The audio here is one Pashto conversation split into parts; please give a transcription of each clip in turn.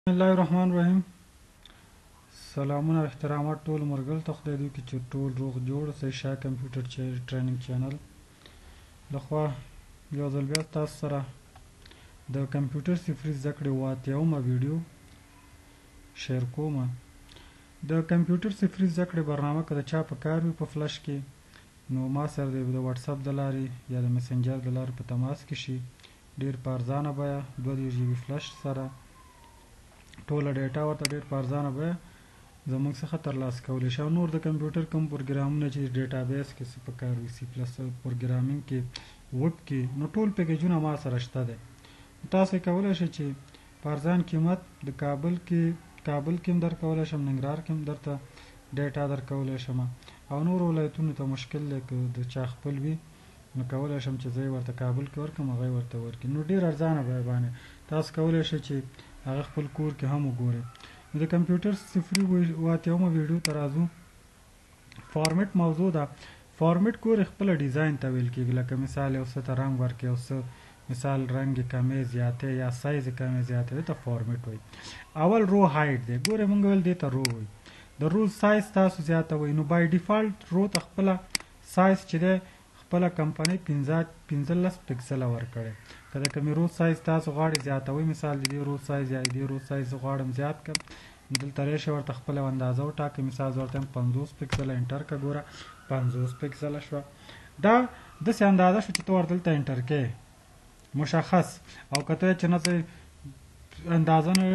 بسم الله الرحمن الرحیم. سلامونه او احترامات ټول مرګل ته خدای دوی کې چې ټول روغ جوړ سي. شاه کمپیوټر ټریننګ چینل لخوا یو ځل بیا تاسو سره د کمپیوټر صفري زده کړې واتیاومه ویډیو شیر کوم. د کمپیوټر صفري زده کړې برنامه که د چا په کار وي په فلش کې، نو ما سره د واتساپ د لارې یا د مسنجر د لارې په تماس کې شي. ډیر په ارزانه بیه 2 GB فلش سره ټوله ډیټا ورته ډیر په ارزانه بیه زموږ څخه ترلاسه کولی شي. نور د کمپیوټر کوم پروګرامونه چې ډیټابیس کې څه پکار وي، سی پلس پروګرامینګ کې، ویب کې، نو ټول پیکیجونه ما سره شته دی. تاسو کولی شئ چې په ارزان قیمت د کابل کې هم درکولی شم، ننګرهار کې هم درته ډیټا درکولی شم، او نور ولایتونو ته مشکل دی که د چا خپل وي نو کولی شم چې زه یې ورته کابل کې ورکړم، هغه یې ورته ورکړي. نو ډیر ارزانه بیه باندې تاسو کولی شئ چې هغه خپل کور کې هم وګورئ. د کمپیوټر صفري واتیاومه ویډیو ته راځو. فارمیټ موضوع ده. فارمیټ کور خپل ډیزاین ته ویل کېږي. لکه مثال یو څه ته رنګ ورکړي، یو څه مثال رنګ کمې زیاتې یا سایز کمې زیاتې، دې ته فارمیټ وایي. اول رو هایټ دی. ګورئ موږ ویل دې ته رو وایي. د رو سایز تاسو زیاتوئ، نو بای ډیفالت رو ته خپله سایز چې دی خپله کمپنۍ 15 پکسله ورکړی. که د کومې رو سایز تاسو غواړئ زیاتوئ، مثال د دې رو سایز یا د دې رو سایز زه غواړم زیات کړم، دلته راشئ ورته خپله اندازه وټاکئ. مثال زه ورته 50 پکسله انټر کړه. ګوره 50 پکسله شوه. دا داسې اندازه شو چې ته ورته انټر کړې مشخص. او که ته چې نه زه اندازه نه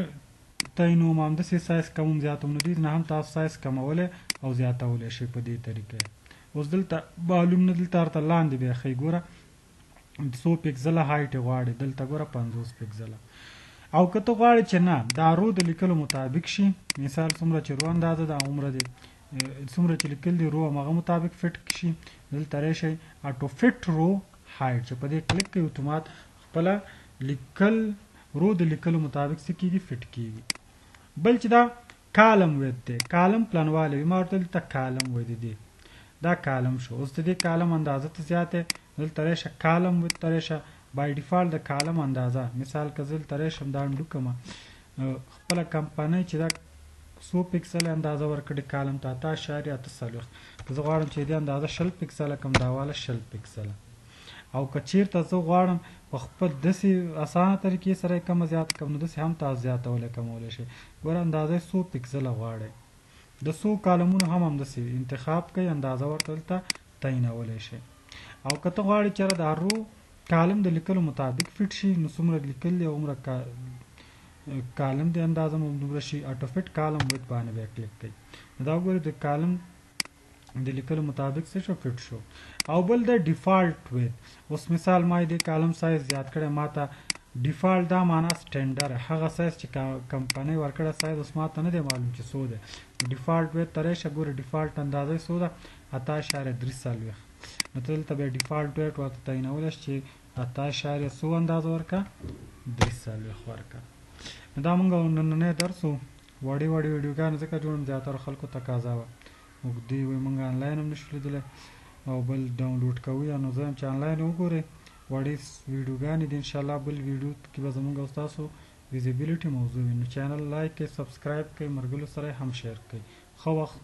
تعینوم، همداسې سایز کموم زیاتوم، نو دې نه هم تاسو سایز کمولی او زیاتولی شئ په دې طریقې. اوس دلته معلوم نه، دلته ورته لاندې بیا ښیي. ګوره 100 پکسله هایټ غواړي، دلته ګوره 50 پکسله. او که ته غواړې چې نه دا رو د لیکلو مطابق شي، مثال څومره چې رو اندازه ده عمره دی، څومره چې لیکل دی رو همغه مطابق فټ شي، دلته راشئ اټو فټ رو هایټ چې په دې کلیک کوي اتومات خپله لیکل رو د لیکلو مطابق څه کېږي فټ کېږي. بل چې دا کالم ویت دی، کالم پلنوالی وي، ما ورته دلته کالم وایي دی، دا کالم شو. اوس د دې کالم اندازه ته زیاته دلته راشه کالم ویت ته راشه. بای ډیفالت د کالم اندازه مثال که زه دلته راشم دا انډو کړمه، خپله کمپنۍ چې دا 100 پکسله اندازه ورکړې کالم ته 8.8 که زه غواړم چې دې اندازه 20 پکسله کړم، دا واله 20 پکسله. او که چیرته زه غواړم په خپل داسې اسانه طریقې سره یې کمه زیاته کړم، نو داسې هم تاسو زیاتولی کمولی شئ. ګوره اندازه 100 پکسله غواړئ، د 100 کالمونو هم همداسې انتخاب کوئ، اندازه ورته دلته تعینولی شئ. او که ته غواړې چېرې دا رو کالم د لیکلو مطابق فټ شي، نو څومره لیکل دی عمره کالم د اندازه مو دومره شي، اټو فټ کالم ویت باندې بیا کلیک کوئ. دا وګورئ د کالم د لیکلو مطابق څه شو فټ شو. او بل د ډیفالټ ویت. اوس مثال ما د کالم سایز زیات کړی، ما ته ډیفالټ دا معنا سټینډر هغه سایز چې کمپنۍ ورکړی سایز اوس ما ته نه دی معلوم چې څو دی. ډیفالټ ویت ته راشئ، ګوره ډیفالټ اندازه یې څو ده 8.3. نو ته دلته بیا ډیفالټ ویت ورته تعینولی شئ چې 8.3 اندازه ورکړه، 3 ورکړه. دا موږ نننی درس و. وړې ویډیوګانې ځکه جوړم زیاتره خلکو تقاضا وه، اوږدې وې موږ آنلاین هم نشو لیدلی، او بل ډاونلوډ کوئ. نو زه یم چې آنلاین وګورئ وړې ویډیوګانې دي. انشاءالله بل ویډیو کې به زموږ او ستاسو ویزیبیلیټي موضوع وي. نو چینل لایک کړئ، سبسکرایب کړئ، ملګرو سره هم شیر کړئ. ښه وخت.